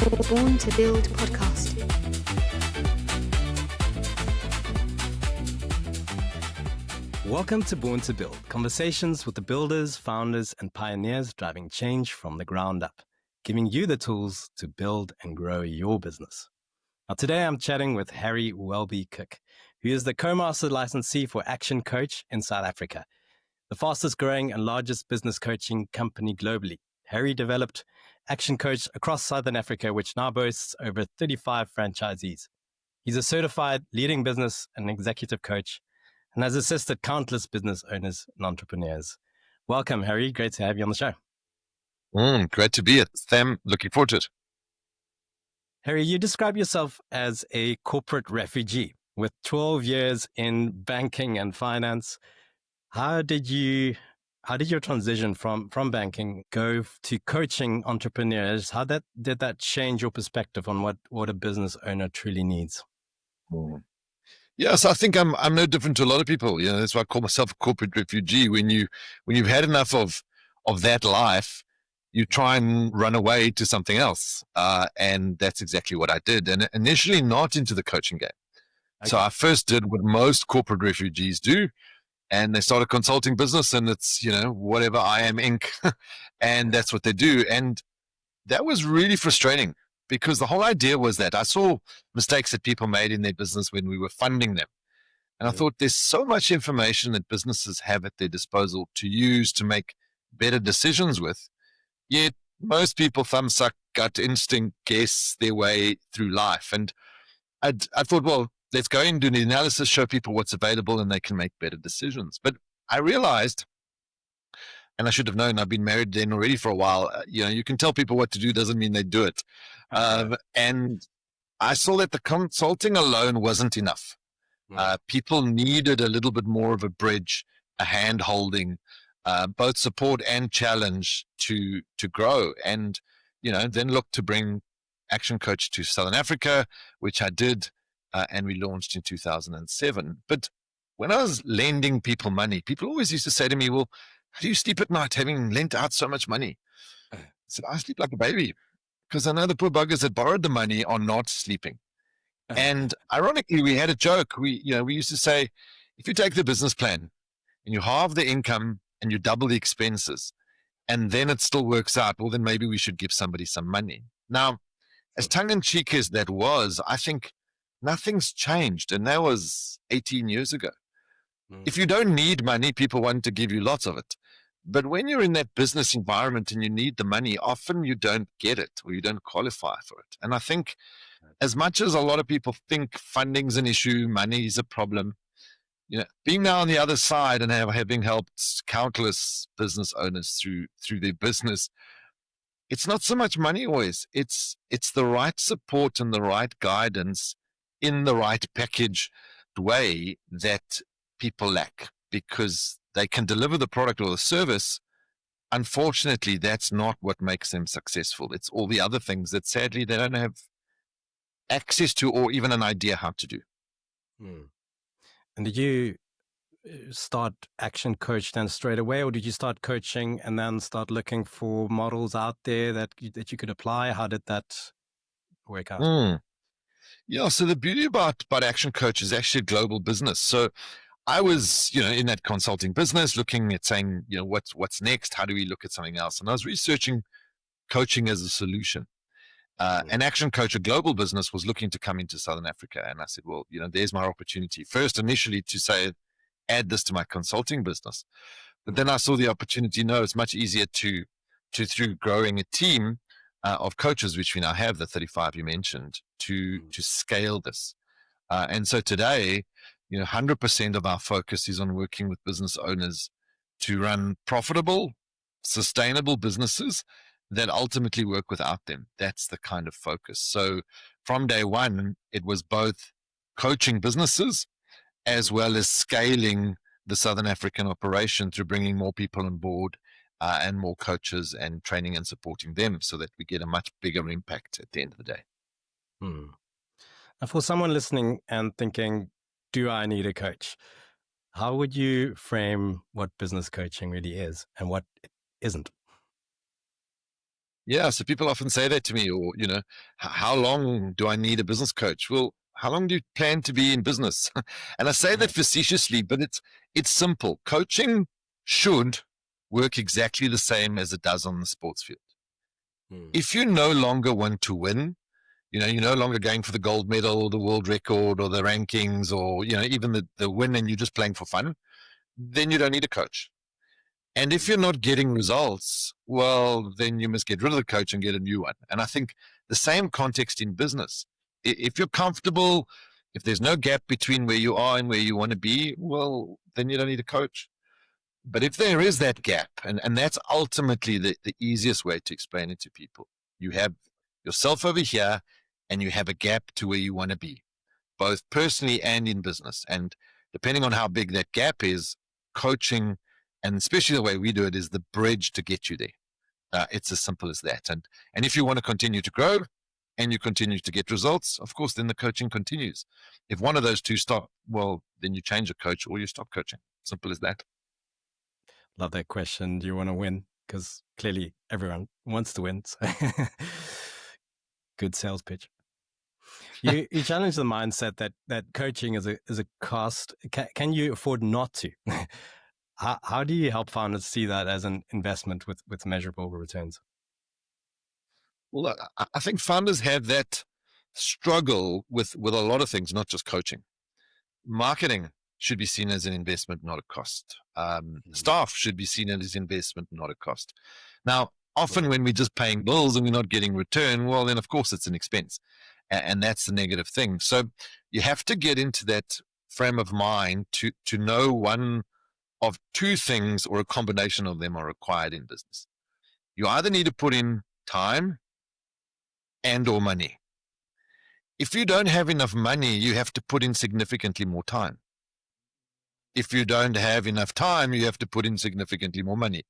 Born to Build podcast. Welcome to Born to Build, conversations with the builders, founders, and pioneers driving change from the ground up, giving you the tools to build and grow your business. Now, today I'm chatting with Harry Welby-Cooke, who is the co-master licensee for ActionCOACH in South Africa, the fastest growing and largest business coaching company globally. Harry developed ActionCOACH across Southern Africa, which now boasts over 35 franchisees. He's a certified leading business and executive coach and has assisted countless business owners and entrepreneurs. Welcome, Harry. Great to have you on the show. Great to be here, Sam. Looking forward to it. Harry, you describe yourself as a corporate refugee with 12 years in banking and finance. How did your transition from banking go to coaching entrepreneurs? How did that change your perspective on what a business owner truly needs? Yes, I think I'm no different to a lot of people. You know, that's why I call myself a corporate refugee. When you've had enough of that life, you try and run away to something else, and that's exactly what I did. And initially, not into the coaching game. Okay. So I first did what most corporate refugees do. And they start a consulting business, and it's, whatever, I Am Inc. And that's what they do. And that was really frustrating because the whole idea was that I saw mistakes that people made in their business when we were funding them. And I thought there's so much information that businesses have at their disposal to use to make better decisions with. Yet most people thumbsuck, gut instinct, guess their way through life. And I thought, well, let's go and do the analysis, show people what's available, and they can make better decisions. But I realized, and I should have known, I've been married then already for a while, you can tell people what to do, doesn't mean they do it. And I saw that the consulting alone wasn't enough. People needed a little bit more of a bridge, a hand holding, both support and challenge to grow. And, then look to bring ActionCOACH to Southern Africa, which I did. And we launched in 2007. But when I was lending people money, people always used to say to me, well, how do you sleep at night having lent out so much money? I said, I sleep like a baby because I know the poor buggers that borrowed the money are not sleeping. And ironically, we had a joke. We used to say, if you take the business plan and you halve the income and you double the expenses, and then it still works out, well, then maybe we should give somebody some money. Now, as tongue-in-cheek as that was, I think nothing's changed, and that was 18 years ago. If you don't need money, people want to give you lots of it. But when you're in that business environment and you need the money, often you don't get it or you don't qualify for it. And I think as much as a lot of people think funding's an issue, money is a problem, being now on the other side and having helped countless business owners through their business, it's not so much money always. It's the right support and the right guidance in the right packaged way that people lack because they can deliver the product or the service. Unfortunately, that's not what makes them successful. It's all the other things that sadly they don't have access to or even an idea how to do. And did you start ActionCOACH then straight away, or did you start coaching and then start looking for models out there that you could apply? How did that work out? Yeah, so the beauty about ActionCOACH is actually a global business. So I was, in that consulting business looking at saying, what's next? How do we look at something else? And I was researching coaching as a solution. And ActionCOACH, a global business, was looking to come into Southern Africa. And I said, well, there's my opportunity. First, initially to say, add this to my consulting business. But then I saw the opportunity, it's much easier to through growing a team of coaches, which we now have, the 35 you mentioned, to scale this. And so today, 100% of our focus is on working with business owners to run profitable, sustainable businesses that ultimately work without them. That's the kind of focus. So from day one, it was both coaching businesses as well as scaling the Southern African operation through bringing more people on board and more coaches and training and supporting them so that we get a much bigger impact at the end of the day. And for someone listening and thinking, do I need a coach? How would you frame what business coaching really is and what it isn't? Yeah, so people often say that to me, or, how long do I need a business coach? Well, how long do you plan to be in business? And I say that facetiously, but it's simple. Coaching should work exactly the same as it does on the sports field. Hmm. If you no longer want to win, you're no longer going for the gold medal or the world record or the rankings or, even the win, and you're just playing for fun, then you don't need a coach. And if you're not getting results, well, then you must get rid of the coach and get a new one. And I think the same context in business. If you're comfortable, if there's no gap between where you are and where you want to be, well, then you don't need a coach. But if there is that gap, and that's ultimately the easiest way to explain it to people, you have yourself over here and you have a gap to where you want to be, both personally and in business. And depending on how big that gap is, coaching, and especially the way we do it, is the bridge to get you there. It's as simple as that. And if you want to continue to grow and you continue to get results, of course, then the coaching continues. If one of those two stop, well, then you change a coach or you stop coaching. Simple as that. Love that question. Do you want to win? Because clearly everyone wants to win. So good sales pitch. You challenge the mindset that coaching is a cost. Can you afford not to? How do you help founders see that as an investment with measurable returns? Well, I think founders have that struggle with a lot of things, not just coaching. Marketing should be seen as an investment, not a cost. Staff should be seen as investment, not a cost. Now, often when we're just paying bills and we're not getting return, well, then of course it's an expense. And that's the negative thing. So you have to get into that frame of mind to know one of two things or a combination of them are required in business. You either need to put in time and or money. If you don't have enough money, you have to put in significantly more time. If you don't have enough time, you have to put in significantly more money.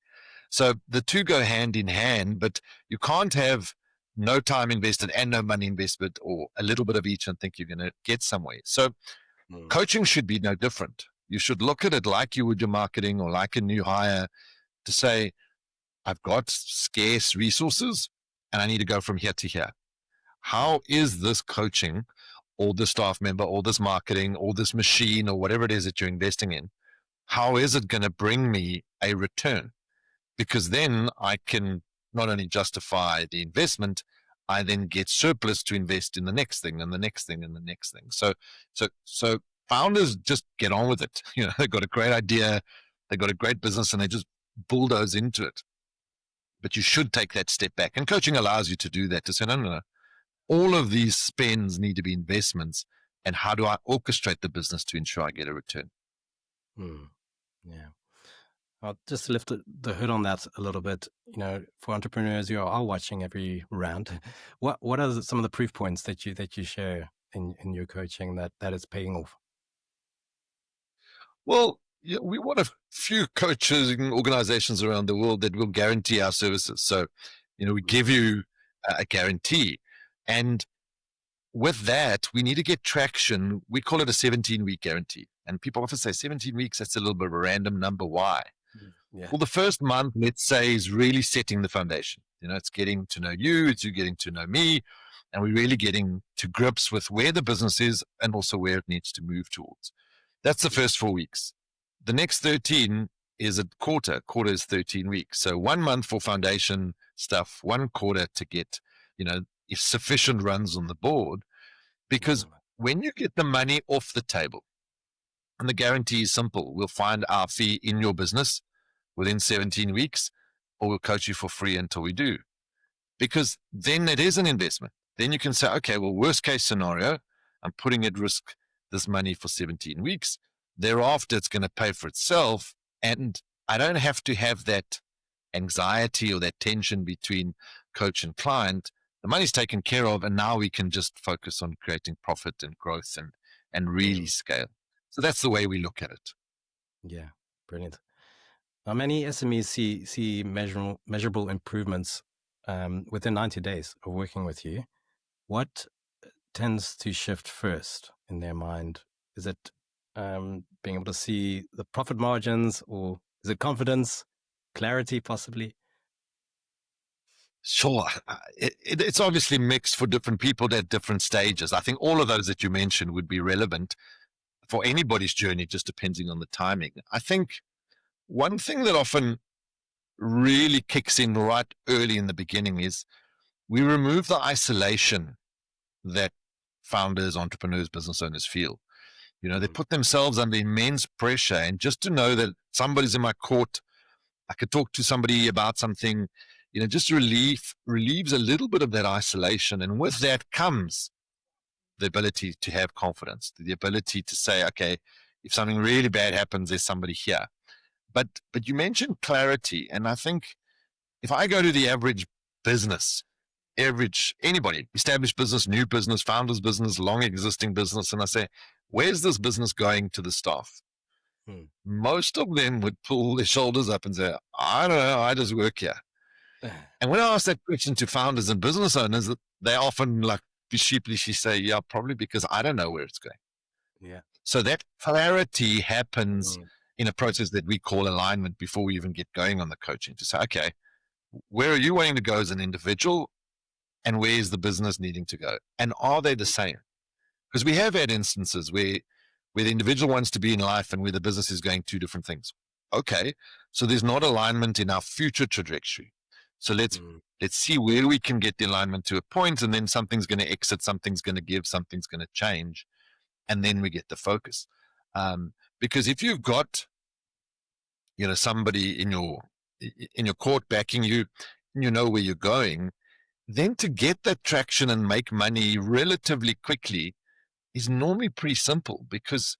So the two go hand in hand, but you can't have no time invested and no money invested, or a little bit of each and think you're going to get somewhere. So coaching should be no different. You should look at it like you would your marketing or like a new hire, to say, I've got scarce resources and I need to go from here to here. How is this coaching or this staff member or this marketing or this machine or whatever it is that you're investing in, how is it going to bring me a return? Because then I can not only justify the investment, I then get surplus to invest in the next thing and the next thing and the next thing. So founders just get on with it. They've got a great idea, they've got a great business, and they just bulldoze into it. But you should take that step back. And coaching allows you to do that, to say, no. All of these spends need to be investments. And how do I orchestrate the business to ensure I get a return? Yeah. Well, just to lift the hood on that a little bit, for entrepreneurs who are watching every round, what are some of the proof points that you share in your coaching that is paying off? Well, we're one of few coaching organizations around the world that will guarantee our services. So, we give you a guarantee. And with that, we need to get traction. We call it a 17-week guarantee. And people often say 17 weeks, that's a little bit of a random number. Why? Yeah. Well, the first month, let's say, is really setting the foundation. It's getting to know you, it's you getting to know me, and we're really getting to grips with where the business is and also where it needs to move towards. That's the first 4 weeks. The next 13 is a quarter. Quarter is 13 weeks. So 1 month for foundation stuff, 1 quarter to get, if sufficient runs on the board. Because when you get the money off the table, and the guarantee is simple, we'll find our fee in your business within 17 weeks, or we'll coach you for free until we do. Because then it is an investment. Then you can say, okay, well, worst case scenario, I'm putting at risk this money for 17 weeks. Thereafter, it's going to pay for itself. And I don't have to have that anxiety or that tension between coach and client. The money's taken care of, and now we can just focus on creating profit and growth and really scale. So that's the way we look at it. Yeah, brilliant. Now, many SMEs see measurable improvements within 90 days of working with you. What tends to shift first in their mind? Is it being able to see the profit margins, or is it confidence, clarity, possibly? Sure. It's obviously mixed for different people at different stages. I think all of those that you mentioned would be relevant for anybody's journey, just depending on the timing. I think one thing that often really kicks in right early in the beginning is we remove the isolation that founders, entrepreneurs, business owners feel. They put themselves under immense pressure, and just to know that somebody's in my court, I could talk to somebody about something, just relieves a little bit of that isolation. And with that comes the ability to have confidence, the ability to say, okay, if something really bad happens, there's somebody here. But you mentioned clarity, and I think if I go to the average business, anybody, established business, new business, founder's business, long existing business, and I say, where's this business going to the staff? Most of them would pull their shoulders up and say, I don't know, I just work here. And when I ask that question to founders and business owners, they often like sheepishly say, yeah, probably because I don't know where it's going. Yeah. So that clarity happens in a process that we call alignment before we even get going on the coaching, to say, okay, where are you wanting to go as an individual, and where is the business needing to go? And are they the same? Because we have had instances where the individual wants to be in life and where the business is going two different things. Okay, so there's not alignment in our future trajectory. So let's see where we can get the alignment to a point, and then something's going to exit, something's going to give, something's going to change, and then we get the focus. Because if you've got, somebody in your court backing you, and you know where you're going, then to get that traction and make money relatively quickly is normally pretty simple, because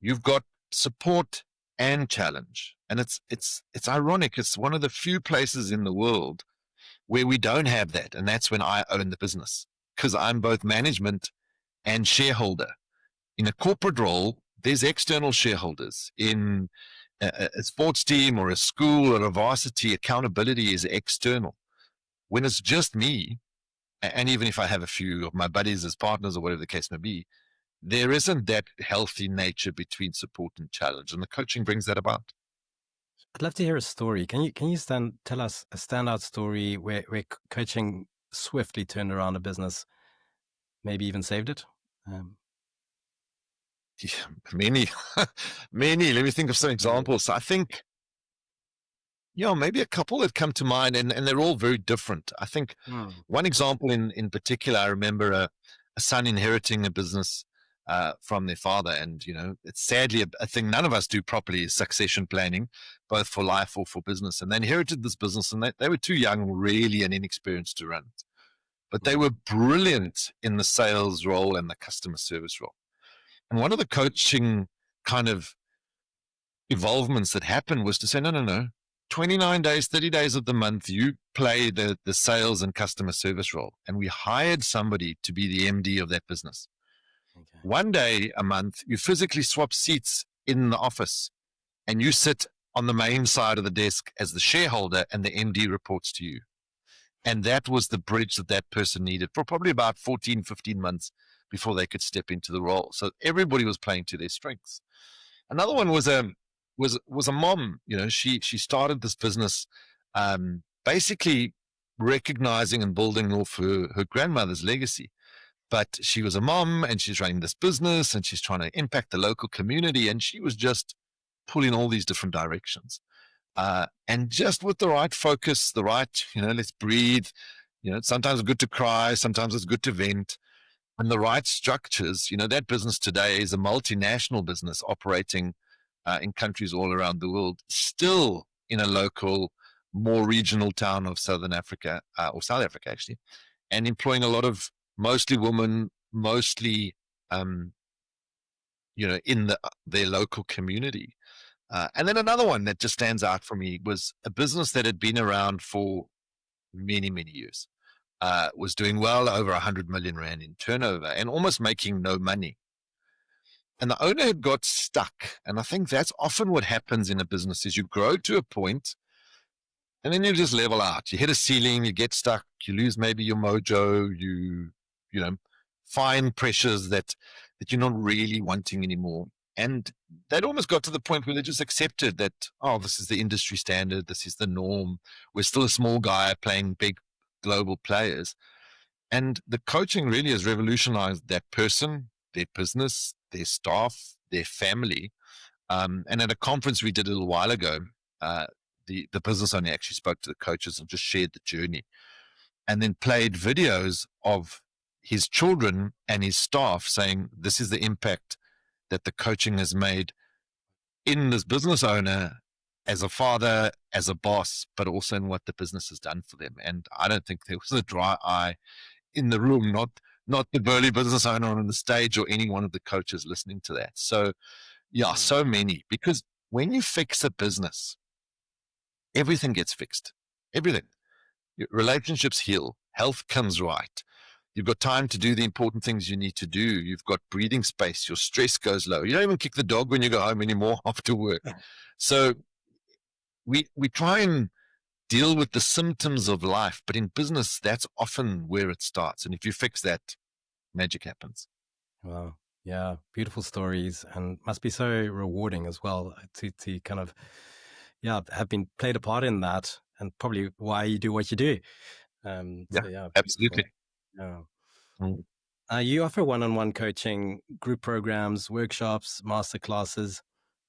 you've got support and challenge. And it's ironic. It's one of the few places in the world where we don't have that. And that's when I own the business, because I'm both management and shareholder. In a corporate role, there's external shareholders. In a sports team or a school or a varsity, accountability is external. When it's just me, and even if I have a few of my buddies as partners or whatever the case may be, there isn't that healthy nature between support and challenge, and the coaching brings that about. I'd love to hear a story. Can you tell us a standout story where coaching swiftly turned around a business, maybe even saved it? Yeah, many. Let me think of some examples. I think, maybe a couple that come to mind, and they're all very different. I think one example in particular, I remember a son inheriting a business from their father. And, it's sadly a thing none of us do properly, is succession planning, both for life or for business. And they inherited this business, and they were too young, really, and inexperienced to run it. But they were brilliant in the sales role and the customer service role. And one of the coaching kind of evolvements that happened was to say, no. 29 days, 30 days of the month, you play the sales and customer service role. And we hired somebody to be the MD of that business. Okay. One day a month, you physically swap seats in the office, and you sit on the main side of the desk as the shareholder, and the MD reports to you. And that was the bridge that person needed for probably about 14, 15 months before they could step into the role. So everybody was playing to their strengths. Another one was a mom. She started this business basically recognizing and building off her grandmother's legacy. But she was a mom, and she's running this business, and she's trying to impact the local community, and she was just pulling all these different directions. And just with the right focus, the right, let's breathe. Sometimes it's good to cry, sometimes it's good to vent. And the right structures, that business today is a multinational business operating in countries all around the world, still in a local, more regional town of Southern Africa, or South Africa actually, and employing a lot of mostly women, mostly, in their local community. And then another one that just stands out for me was a business that had been around for many, many years, was doing well over 100 million rand in turnover and almost making no money. And the owner had got stuck. And I think that's often what happens in a business, is you grow to a point and then you just level out. You hit a ceiling, you get stuck, you lose maybe your mojo, you find pressures that you're not really wanting anymore. And they'd almost got to the point where they just accepted that, this is the industry standard, this is the norm. We're still a small guy playing big global players. And the coaching really has revolutionized that person, their business, their staff, their family. And at a conference we did a little while ago, the business owner actually spoke to the coaches and just shared the journey, and then played videos of his children and his staff saying, this is the impact that the coaching has made in this business owner as a father, as a boss, but also in what the business has done for them. And I don't think there was a dry eye in the room, not the burly business owner on the stage or any one of the coaches listening to that. So yeah, so many, because when you fix a business, everything gets fixed. Everything. Your relationships heal. Health comes right. You've got time to do the important things you need to do. You've got breathing space. Your stress goes low. You don't even kick the dog when you go home anymore after work. So we try and deal with the symptoms of life, but in business, that's often where it starts. And if you fix that, magic happens. Wow. Yeah. Beautiful stories, and must be so rewarding as well to kind of, have been played a part in that, and probably why you do what you do. Absolutely. Yeah. You offer one-on-one coaching, group programs, workshops, masterclasses.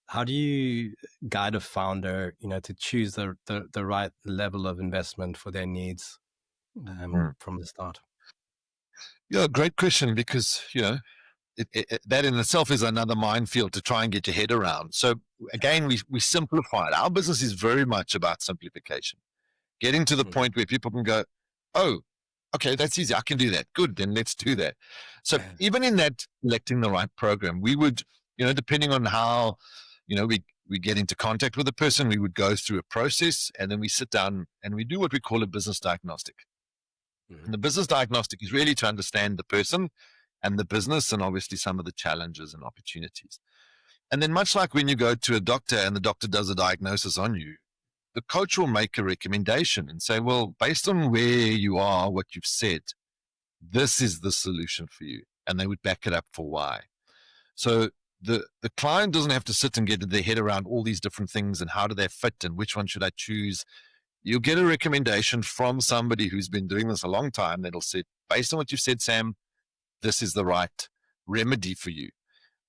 How do you guide a founder, to choose the right level of investment for their needs from the start? Yeah, great question, because, that in itself is another minefield to try and get your head around. So again, we simplify it. Our business is very much about simplification, getting to the point where people can go, oh, okay, that's easy. I can do that. Good. Then let's do that. So even in that, selecting the right program, we would, depending on how, we get into contact with a person, we would go through a process, and then we sit down and we do what we call a business diagnostic. And the business diagnostic is really to understand the person and the business, and obviously some of the challenges and opportunities. And then, much like when you go to a doctor and the doctor does a diagnosis on you, the coach will make a recommendation and say, well, based on where you are, what you've said, this is the solution for you. And they would back it up for why. So the client doesn't have to sit and get their head around all these different things and how do they fit and which one should I choose. You'll get a recommendation from somebody who's been doing this a long time that'll say, based on what you've said, Sam, this is the right remedy for you.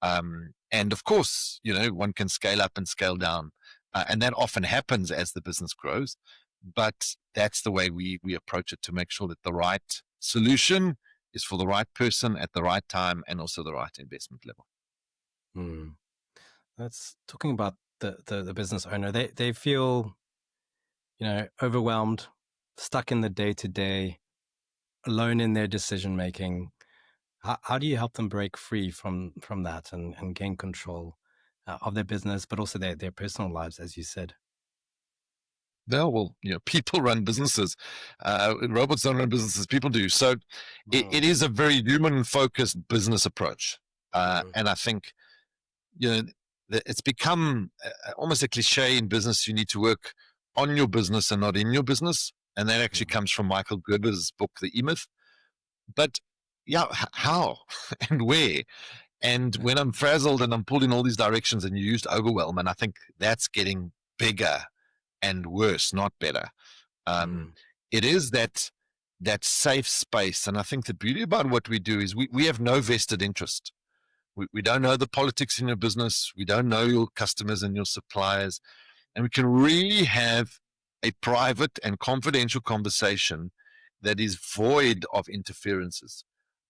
And of course, one can scale up and scale down. And that often happens as the business grows. But that's the way we approach it, to make sure that the right solution is for the right person at the right time, and also the right investment level. That's talking about the business owner. They feel, overwhelmed, stuck in the day-to-day, alone in their decision-making. How do you help them break free from that and gain control of their business, but also their personal lives, as you said? Well, people run businesses. Robots don't run businesses. People do. So it is a very human-focused business approach. And I think, it's become almost a cliche in business. You need to work on your business and not in your business. And that actually comes from Michael Gerber's book, The E-Myth. But how and where? And when I'm frazzled and I'm pulled in all these directions, and you used overwhelm, and I think that's getting bigger and worse, not better. It is that safe space. And I think the beauty about what we do is we have no vested interest. We don't know the politics in your business. We don't know your customers and your suppliers. And we can really have a private and confidential conversation that is void of interferences.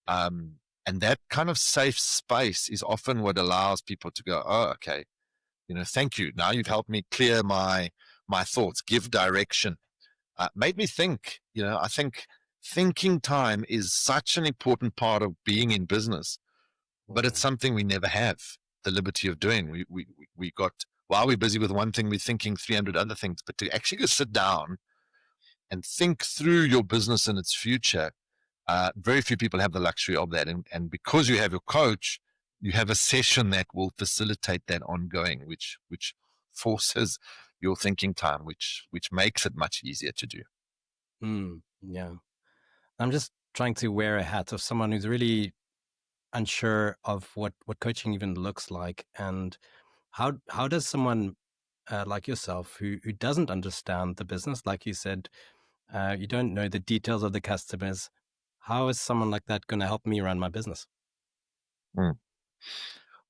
And that kind of safe space is often what allows people to go, oh, okay, thank you. Now you've helped me clear my thoughts, give direction, made me think. I think thinking time is such an important part of being in business, but it's something we never have the liberty of doing. We got, while we're busy with one thing, we're thinking 300 other things. But to actually go sit down and think through your business and its future, very few people have the luxury of that. And because you have your coach, you have a session that will facilitate that ongoing, which forces your thinking time, which makes it much easier to do. Yeah. I'm just trying to wear a hat of someone who's really unsure of what coaching even looks like. And how does someone like yourself, who doesn't understand the business, like you said, You don't know the details of the customers. How is someone like that going to help me run my business?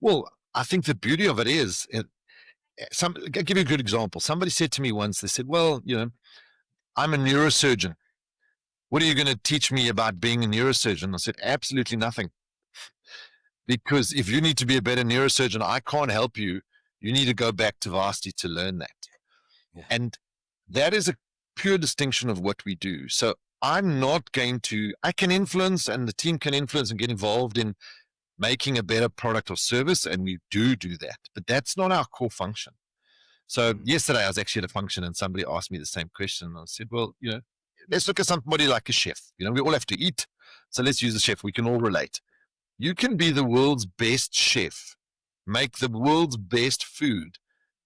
Well, I think the beauty of it is, I'll give you a good example. Somebody said to me once, they said, well, I'm a neurosurgeon. What are you going to teach me about being a neurosurgeon? I said, absolutely nothing. Because if you need to be a better neurosurgeon, I can't help you. You need to go back to varsity to learn that. Yeah. And that is a pure distinction of what we do. So I can influence, and the team can influence and get involved in making a better product or service, and we do that. But that's not our core function. So yesterday I was actually at a function and somebody asked me the same question. And I said, well, let's look at somebody like a chef. We all have to eat. So let's use a chef. We can all relate. You can be the world's best chef, make the world's best food,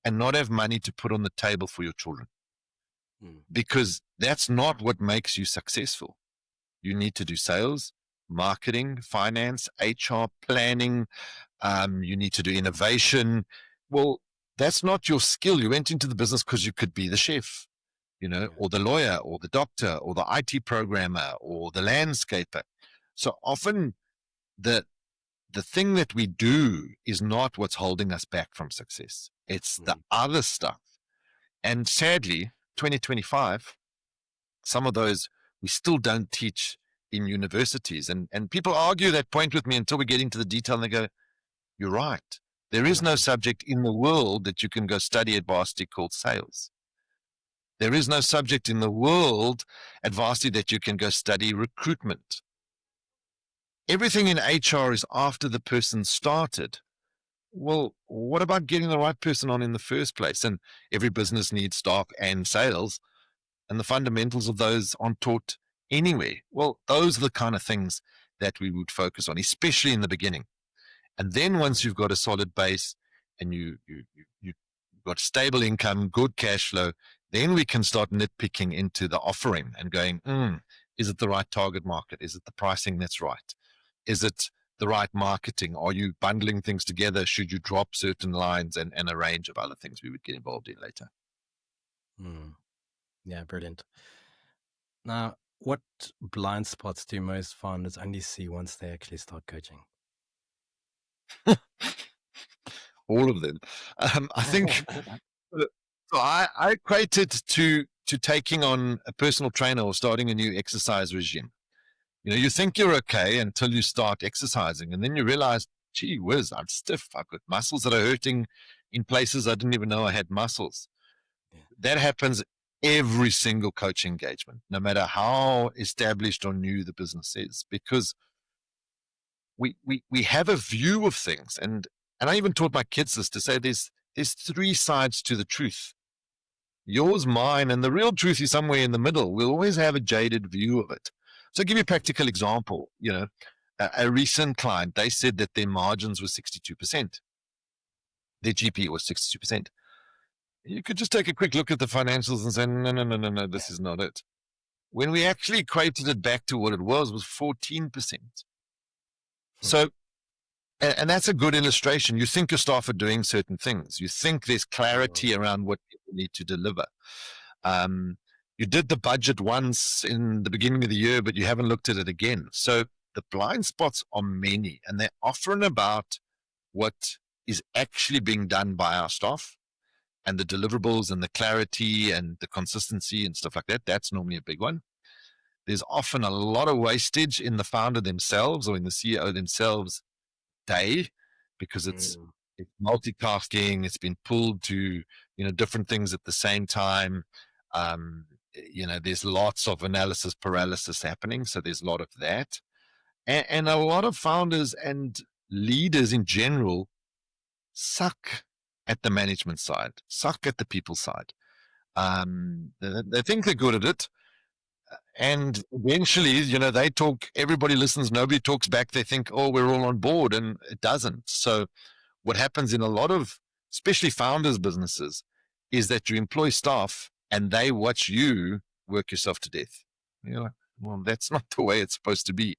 and not have money to put on the table for your children. Because that's not what makes you successful. You need to do sales, marketing, finance, HR, planning. You need to do innovation. Well, that's not your skill. You went into the business because you could be the chef, or the lawyer, or the doctor, or the IT programmer, or the landscaper. So often the thing that we do is not what's holding us back from success. It's the other stuff. And sadly, 2025, some of those we still don't teach in universities. And people argue that point with me until we get into the detail, and they go, you're right. There is no subject in the world that you can go study at varsity called sales. There is no subject in the world at varsity that you can go study recruitment. Everything in HR is after the person started. Well, what about getting the right person on in the first place? And every business needs staff and sales, and the fundamentals of those aren't taught anywhere. Well, those are the kind of things that we would focus on, especially in the beginning. And then once you've got a solid base and you've got stable income, good cash flow, then we can start nitpicking into the offering and going, is it the right target market? Is it the pricing that's right? Is it the right marketing? Are you bundling things together? Should you drop certain lines and a range of other things we would get involved in later? Yeah, brilliant. Now, what blind spots do most founders only see once they actually start coaching? All of them. I think so I equate it to taking on a personal trainer or starting a new exercise regime. You think you're okay until you start exercising, and then you realize, gee whiz, I'm stiff. I've got muscles that are hurting in places I didn't even know I had muscles. Yeah. That happens every single coach engagement, no matter how established or new the business is, because we have a view of things. And I even taught my kids this, to say there's three sides to the truth. Yours, mine, and the real truth is somewhere in the middle. We'll always have a jaded view of it. So I'll give you a practical example. A recent client, they said that their margins were 62%. Their GP was 62%. You could just take a quick look at the financials and say, no, this is not it. When we actually equated it back to what it was 14%. So, and that's a good illustration. You think your staff are doing certain things. You think there's clarity around what people need to deliver. You did the budget once in the beginning of the year, but you haven't looked at it again. So the blind spots are many, and they're often about what is actually being done by our staff and the deliverables and the clarity and the consistency and stuff like that. That's normally a big one. There's often a lot of wastage in the founder themselves or in the CEO themselves day, because it's multitasking. It's been pulled to, different things at the same time. There's lots of analysis paralysis happening. So there's a lot of that. And a lot of founders and leaders in general suck at the management side, suck at the people side. They think they're good at it. And eventually, they talk, everybody listens, nobody talks back. They think, oh, we're all on board, and it doesn't. So what happens in a lot of, especially founders' businesses, is that you employ staff and they watch you work yourself to death. You're like, well, that's not the way it's supposed to be.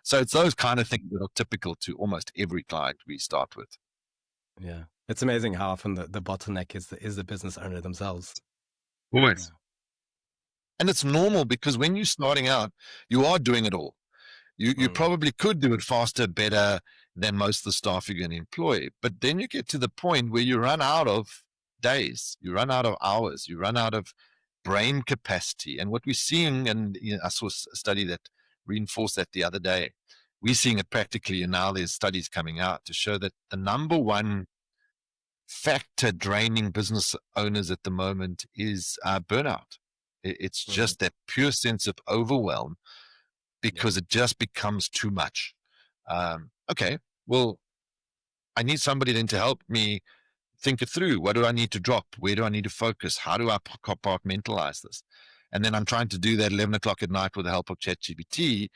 So it's those kind of things that are typical to almost every client we start with. Yeah. It's amazing how often the bottleneck is the business owner themselves. Always. And it's normal, because when you're starting out, you are doing it all. You probably could do it faster, better than most of the staff you're going to employ. But then you get to the point where you run out of days, you run out of hours, you run out of brain capacity. And what we're seeing, and I saw a study that reinforced that the other day, we're seeing it practically, and now there's studies coming out to show that the number one factor draining business owners at the moment is burnout. It's just that pure sense of overwhelm, because it just becomes too much. Okay, well, I need somebody then to help me think it through. What do I need to drop? Where do I need to focus? How do I compartmentalize this? And then I'm trying to do that 11 o'clock at night with the help of ChatGPT,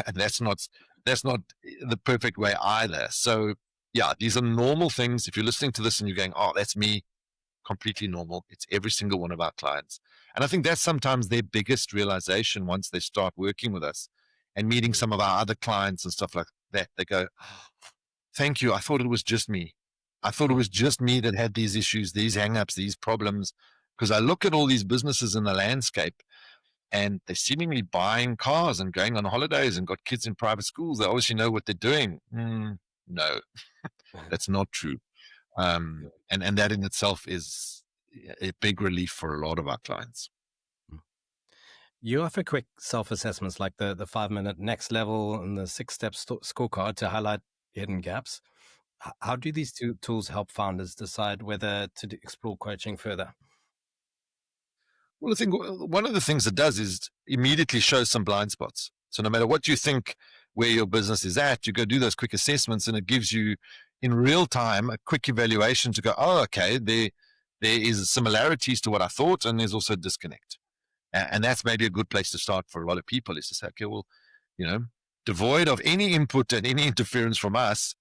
and that's not the perfect way either. So yeah, these are normal things. If you're listening to this and you're going, oh, that's me, completely normal. It's every single one of our clients. And I think that's sometimes their biggest realization once they start working with us and meeting some of our other clients and stuff like that. They go, oh, thank you. I thought it was just me. I thought it was just me that had these issues, these hangups, these problems. Because I look at all these businesses in the landscape, and they're seemingly buying cars and going on holidays and got kids in private schools. They obviously know what they're doing. No, that's not true. And that in itself is a big relief for a lot of our clients. You offer quick self-assessments like the 5-minute next level and the 6-step scorecard to highlight hidden gaps. How do these two tools help founders decide whether to explore coaching further? Well, I think one of the things it does is immediately show some blind spots. So no matter what you think where your business is at, you go do those quick assessments, and it gives you in real time a quick evaluation to go, oh, okay, there is similarities to what I thought, and there's also a disconnect. And that's maybe a good place to start for a lot of people, is to say, okay, well, devoid of any input and any interference from us,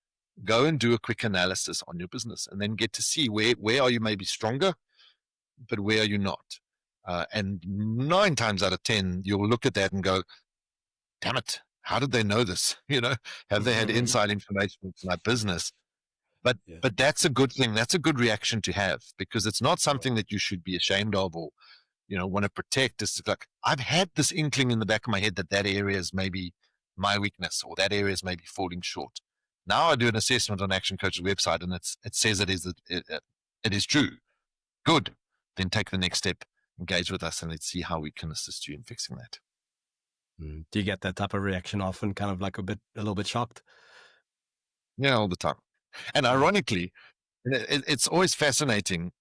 go and do a quick analysis on your business, and then get to see where are you maybe stronger, but where are you not. And 9 times out of 10, you'll look at that and go, damn it, how did they know this? Have they had inside information into my business? But that's a good thing. That's a good reaction to have, because it's not something that you should be ashamed of or, want to protect. It's like, I've had this inkling in the back of my head that area is maybe my weakness, or that area is maybe falling short. Now I do an assessment on ActionCOACH's website, and it says it is true. Good. Then take the next step. Engage with us, and let's see how we can assist you in fixing that. Do you get that type of reaction often, kind of like a little bit shocked? Yeah, all the time. And ironically, it's always fascinating.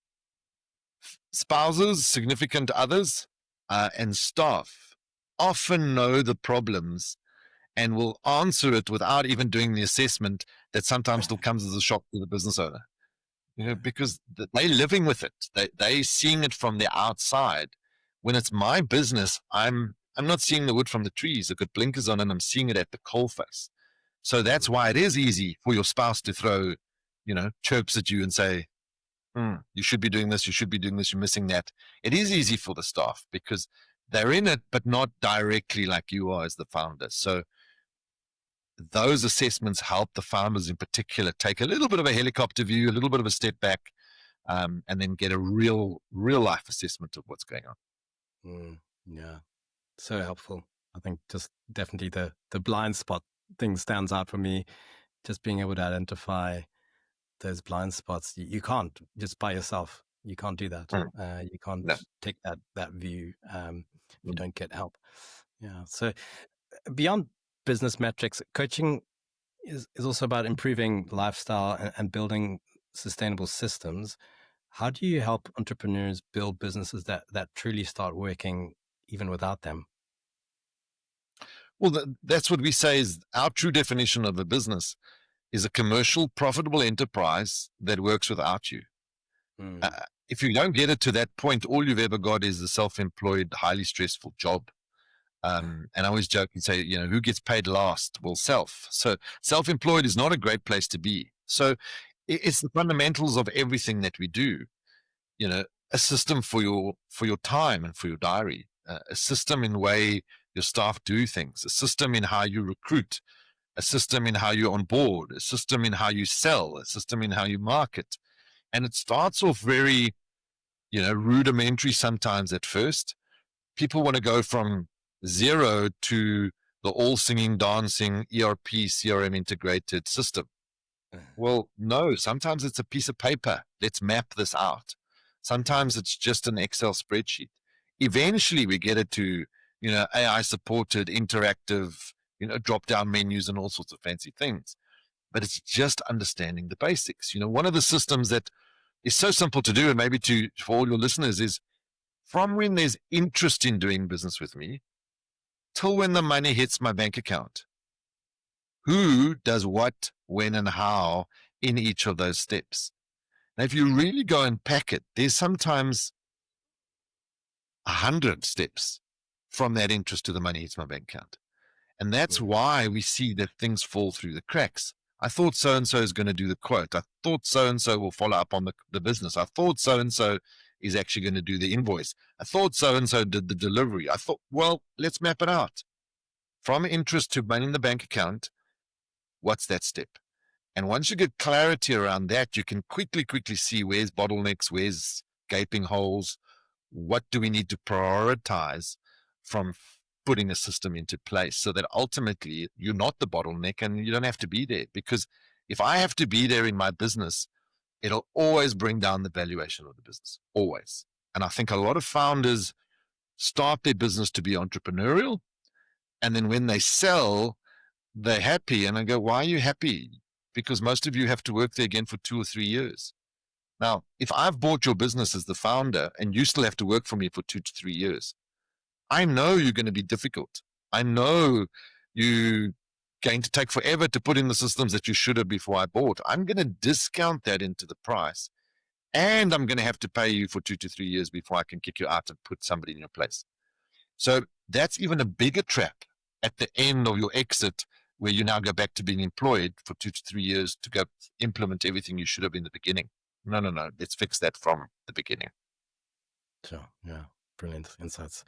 Spouses, significant others, and staff often know the problems and will answer it without even doing the assessment, that sometimes still comes as a shock to the business owner. Because they're living with it. They're seeing it from the outside. When it's my business, I'm not seeing the wood from the trees. I've got blinkers on, and I'm seeing it at the coalface. So that's why it is easy for your spouse to throw, chirps at you and say, you should be doing this, you should be doing this, you're missing that. It is easy for the staff because they're in it, but not directly like you are as the founder. So those assessments help the founders in particular take a little bit of a helicopter view, a little bit of a step back, and then get a real life assessment of what's going on. Yeah, so helpful. I think just definitely the blind spot thing stands out for me. Just being able to identify those blind spots. You can't just by yourself. You can't do that. You can't take that view if you don't get help. Yeah. So beyond business metrics, coaching is also about improving lifestyle and building sustainable systems. How do you help entrepreneurs build businesses that truly start working even without them? Well, that's what we say is our true definition of a business is a commercial, profitable enterprise that works without you. If you don't get it to that point, all you've ever got is a self-employed, highly stressful job. And I always joke and say, who gets paid last? Well, self. So self-employed is not a great place to be. So it's the fundamentals of everything that we do. A system for your time and for your diary, a system in the way your staff do things, a system in how you recruit, a system in how you onboard, a system in how you sell, a system in how you market. And it starts off very, rudimentary sometimes at first, people want to go from zero to the all singing, dancing, ERP, CRM integrated system. Well, no, sometimes it's a piece of paper. Let's map this out. Sometimes it's just an Excel spreadsheet. Eventually we get it to, AI supported, interactive, drop down menus and all sorts of fancy things. But it's just understanding the basics. One of the systems that is so simple to do, and maybe for all your listeners, is from when there's interest in doing business with me till when the money hits my bank account. Who does what, when, and how in each of those steps? Now, if you really go and pack it, there's sometimes 100 steps from that interest to the money hits my bank account. And that's why we see that things fall through the cracks. I thought so-and-so is going to do the quote. I thought so-and-so will follow up on the business. I thought so-and-so is actually going to do the invoice. I thought so-and-so did the delivery. I thought, well, let's map it out. From interest to money in the bank account, what's that step? And once you get clarity around that, you can quickly see where's bottlenecks, where's gaping holes, what do we need to prioritize from putting a system into place so that ultimately you're not the bottleneck and you don't have to be there. Because if I have to be there in my business, it'll always bring down the valuation of the business, always. And I think a lot of founders start their business to be entrepreneurial. And then when they sell, they're happy. And I go, why are you happy? Because most of you have to work there again for 2 or 3 years. Now, if I've bought your business as the founder and you still have to work for me for 2 to 3 years, I know you're going to be difficult. I know you're going to take forever to put in the systems that you should have before I bought. I'm going to discount that into the price. And I'm going to have to pay you for 2 to 3 years before I can kick you out and put somebody in your place. So that's even a bigger trap at the end of your exit, where you now go back to being employed for 2 to 3 years to go implement everything you should have in the beginning. No. Let's fix that from the beginning. Sure. Yeah. Brilliant insights.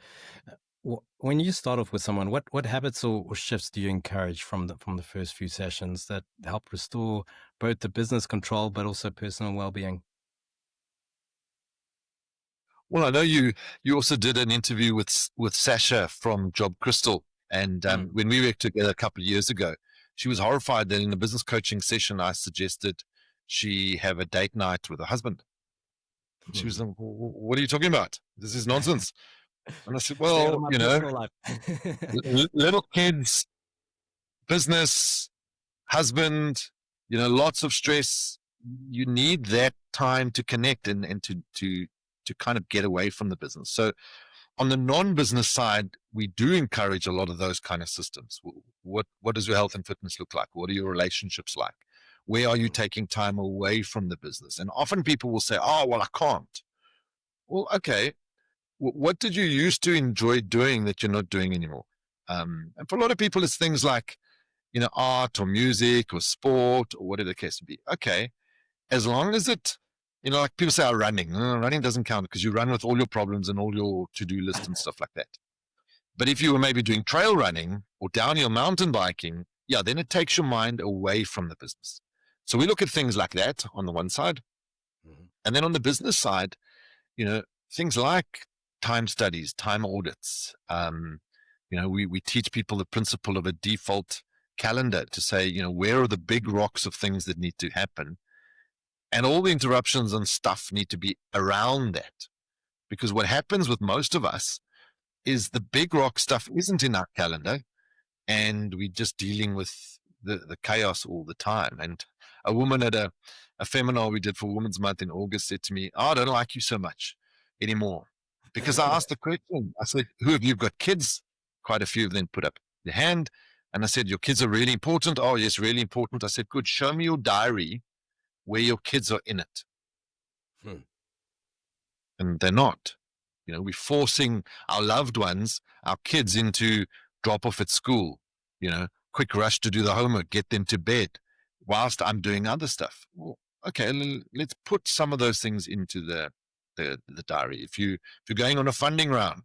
When you start off with someone, what habits or shifts do you encourage from the first few sessions that help restore both the business control but also personal well-being? Well, I know you also did an interview with Sasha from Job Crystal, and when we worked together a couple of years ago, she was horrified that in a business coaching session I suggested she have a date night with her husband. She was like, what are you talking about? This is nonsense. And I said, well, little kids, business, husband, lots of stress. You need that time to connect and to kind of get away from the business. So on the non-business side, we do encourage a lot of those kind of systems. What does your health and fitness look like? What are your relationships like? Where are you taking time away from the business? And often people will say, oh, well, I can't. Well, okay. What did you used to enjoy doing that you're not doing anymore? And for a lot of people, it's things like, art or music or sport or whatever the case may be. Okay. As long as it, like people say, running. Running doesn't count because you run with all your problems and all your to-do list and stuff like that. But if you were maybe doing trail running or downhill mountain biking, yeah, then it takes your mind away from the business. So we look at things like that on the one side. Mm-hmm. And then on the business side, things like time studies, time audits. We teach people the principle of a default calendar to say, where are the big rocks of things that need to happen? And all the interruptions and stuff need to be around that. Because what happens with most of us is the big rock stuff isn't in our calendar and we're just dealing with the chaos all the time. And a woman at a seminar we did for Women's Month in August said to me, I don't like you so much anymore. Because I asked the question, I said, who have you got kids? Quite a few of them put up their hand. And I said, your kids are really important. Oh, yes, really important. I said, good, show me your diary where your kids are in it. And they're not. We're forcing our loved ones, our kids, into drop off at school, quick rush to do the homework, get them to bed whilst I'm doing other stuff. Well, okay, let's put some of those things into the diary. If you're going on a funding round,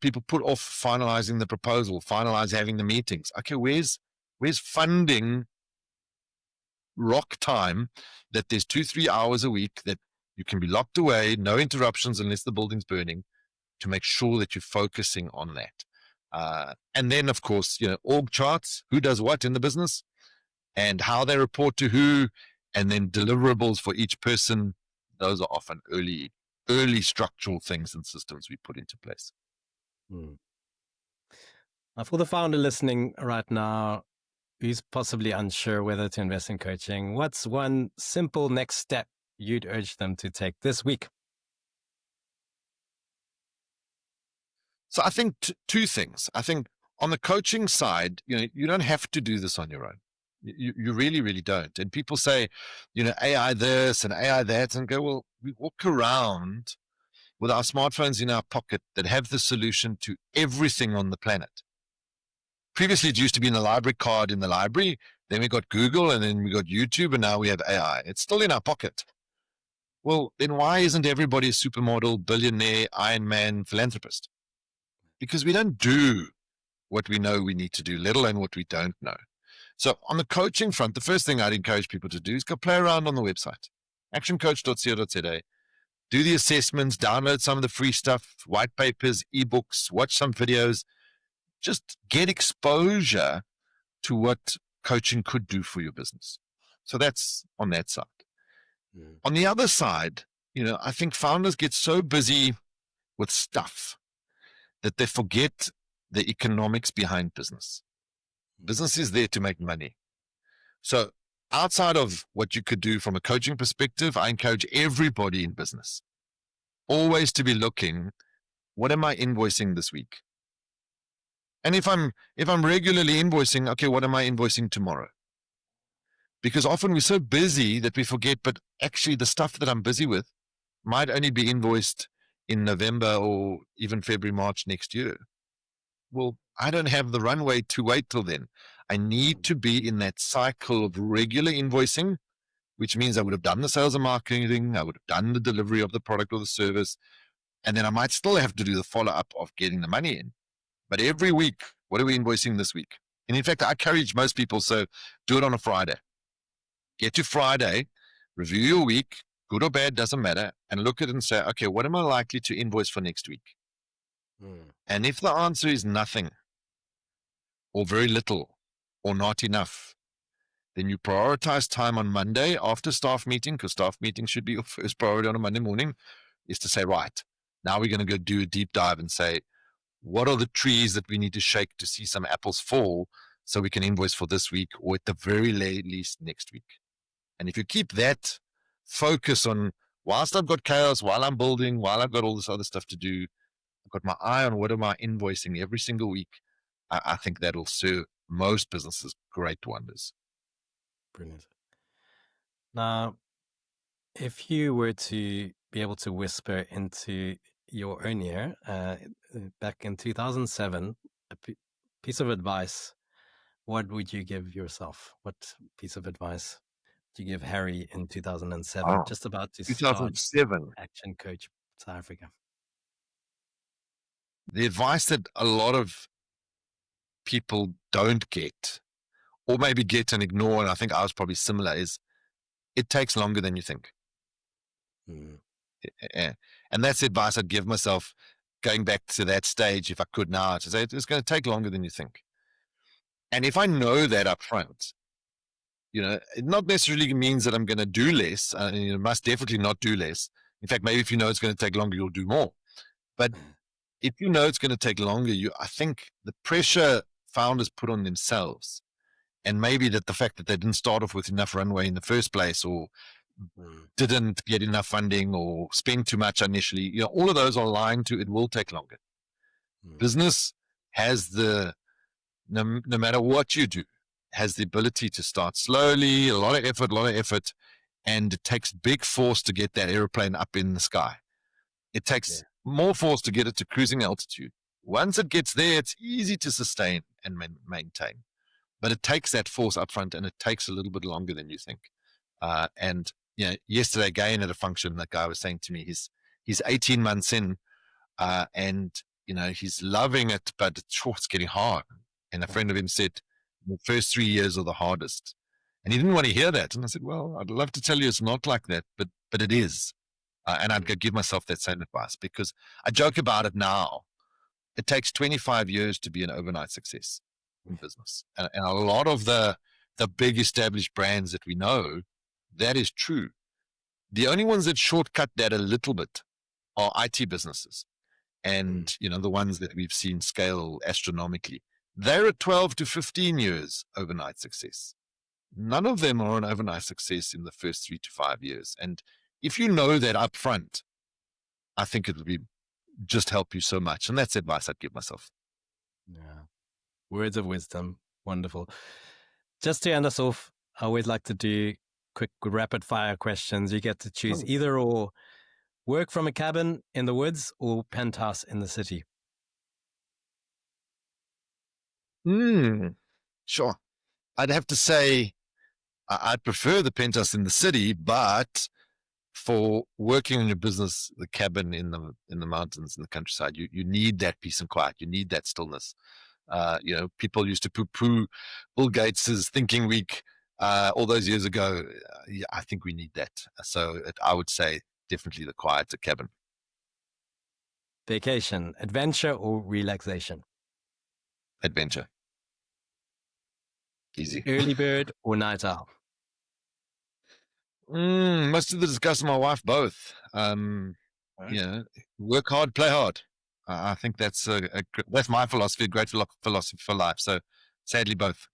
people put off finalizing the proposal, finalize having the meetings. Okay, where's funding rock time that there's 2-3 hours a week that you can be locked away, no interruptions unless the building's burning, to make sure that you're focusing on that. And then, of course, org charts, who does what in the business and how they report to who, and then deliverables for each person. Those are often early structural things and systems we put into place. Now, for the founder listening right now, who's possibly unsure whether to invest in coaching, what's one simple next step you'd urge them to take this week? So I think two things. I think on the coaching side, you don't have to do this on your own. You really, really don't. And people say, AI this and AI that, and go, well, we walk around with our smartphones in our pocket that have the solution to everything on the planet. Previously, it used to be in the library card in the library. Then we got Google, and then we got YouTube, and now we have AI. It's still in our pocket. Well, then why isn't everybody a supermodel, billionaire, Iron Man, philanthropist? Because we don't do what we know we need to do, let alone what we don't know. So on the coaching front, the first thing I'd encourage people to do is go play around on the website, actioncoach.co.za. Do the assessments, download some of the free stuff, white papers, ebooks, watch some videos. Just get exposure to what coaching could do for your business. So that's on that side. On the other side, I think founders get so busy with stuff that they forget the economics behind business. Business is there to make money. So outside of what you could do from a coaching perspective, I encourage everybody in business always to be looking, what am I invoicing this week? And if I'm regularly invoicing, okay, what am I invoicing tomorrow? Because often we're so busy that we forget, but actually the stuff that I'm busy with might only be invoiced in November or even February, March next year. Well, I don't have the runway to wait till then. I need to be in that cycle of regular invoicing, which means I would have done the sales and marketing, I would have done the delivery of the product or the service, and then I might still have to do the follow-up of getting the money in. But every week, what are we invoicing this week? And in fact, I encourage most people, so do it on a Friday. Get to Friday, review your week, good or bad, doesn't matter, and look at it and say, okay, what am I likely to invoice for next week? And if the answer is nothing, or very little, or not enough, then you prioritize time on Monday after staff meeting, because staff meeting should be your first priority on a Monday morning, is to say, right, now we're going to go do a deep dive and say, what are the trees that we need to shake to see some apples fall so we can invoice for this week, or at the very least next week? And if you keep that focus on, whilst I've got chaos, while I'm building, while I've got all this other stuff to do, I've got my eye on what am I invoicing every single week, I think that'll serve most businesses great wonders. Brilliant. Now, if you were to be able to whisper into your own ear, back in 2007, a piece of advice, what would you give yourself? What piece of advice would you give Harry in 2007, just about to start 2007. ActionCOACH South Africa? The advice that a lot of people don't get, or maybe get and ignore, and I think I was probably similar, is it takes longer than you think. And that's the advice I'd give myself going back to that stage, if I could now, to say it's going to take longer than you think. And if I know that up front, it not necessarily means that I'm going to do less. You must definitely not do less. In fact, maybe if you know it's going to take longer, you'll do more. But if you know it's going to take longer, I think the pressure founders put on themselves, and maybe that the fact that they didn't start off with enough runway in the first place, or didn't get enough funding, or spend too much initially, all of those are lying to it will take longer. Business has no matter what you do, has the ability to start slowly, a lot of effort, and it takes big force to get that airplane up in the sky. It takes more force to get it to cruising altitude. Once it gets there, it's easy to sustain and maintain. But it takes that force up front, and it takes a little bit longer than you think. And yesterday again at a function, that guy was saying to me, he's 18 months in, and he's loving it, but it's getting hard. And a friend of him said, the first 3 years are the hardest. And he didn't want to hear that. And I said, well, I'd love to tell you it's not like that, but it is. And I'd give myself that same advice, because I joke about it now. It takes 25 years to be an overnight success in business. And a lot of the big established brands that we know, that is true. The only ones that shortcut that a little bit are IT businesses. And, the ones that we've seen scale astronomically. They're at 12 to 15 years overnight success. None of them are an overnight success in the first 3 to 5 years. And if you know that up front, I think it will be just help you so much. And that's advice I'd give myself. Yeah. Words of wisdom. Wonderful. Just to end us off, I always like to do quick rapid fire questions. You get to choose either or. Work from a cabin in the woods or penthouse in the city? Sure. I'd have to say I'd prefer the penthouse in the city, but for working on your business, the cabin in the mountains, in the countryside, you need that peace and quiet. You need that stillness. People used to poo-poo Bill Gates's thinking week all those years ago. I think we need that. So I would say definitely the quieter cabin. Vacation, adventure or relaxation? Adventure. Easy. Early bird or night owl? Most of the discussion, my wife, both. Work hard, play hard. I think that's that's my philosophy, a great philosophy for life. So sadly, both.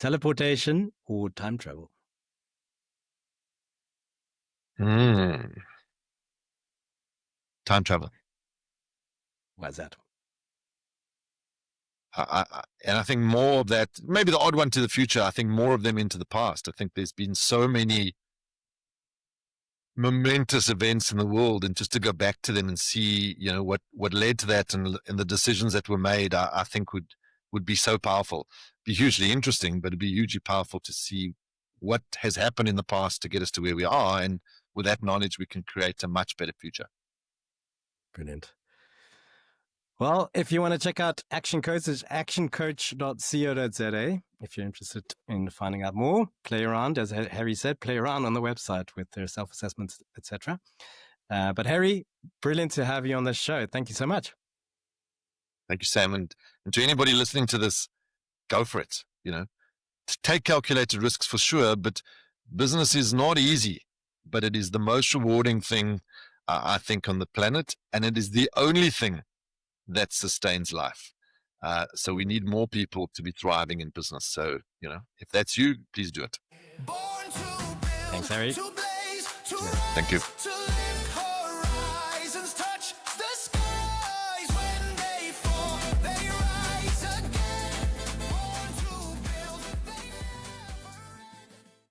Teleportation or time travel? Time travel. Why is that? And I think more of that, maybe the odd one to the future, I think more of them into the past. I think there's been so many momentous events in the world, and just to go back to them and see, what led to that and the decisions that were made, I think would be so powerful. Be hugely interesting, but it'd be hugely powerful to see what has happened in the past to get us to where we are. And with that knowledge, we can create a much better future. Brilliant. Well, if you want to check out ActionCOACH, it's actioncoach.co.za. If you're interested in finding out more, play around, as Harry said, play around on the website with their self-assessments, etc. But Harry, brilliant to have you on this show. Thank you so much. Thank you, Sam. And to anybody listening to this, go for it. Take calculated risks for sure, but business is not easy, but it is the most rewarding thing, I think, on the planet. And it is the only thing that sustains life. So we need more people to be thriving in business. So, if that's you, please do it. Thanks, Harry. Thank you.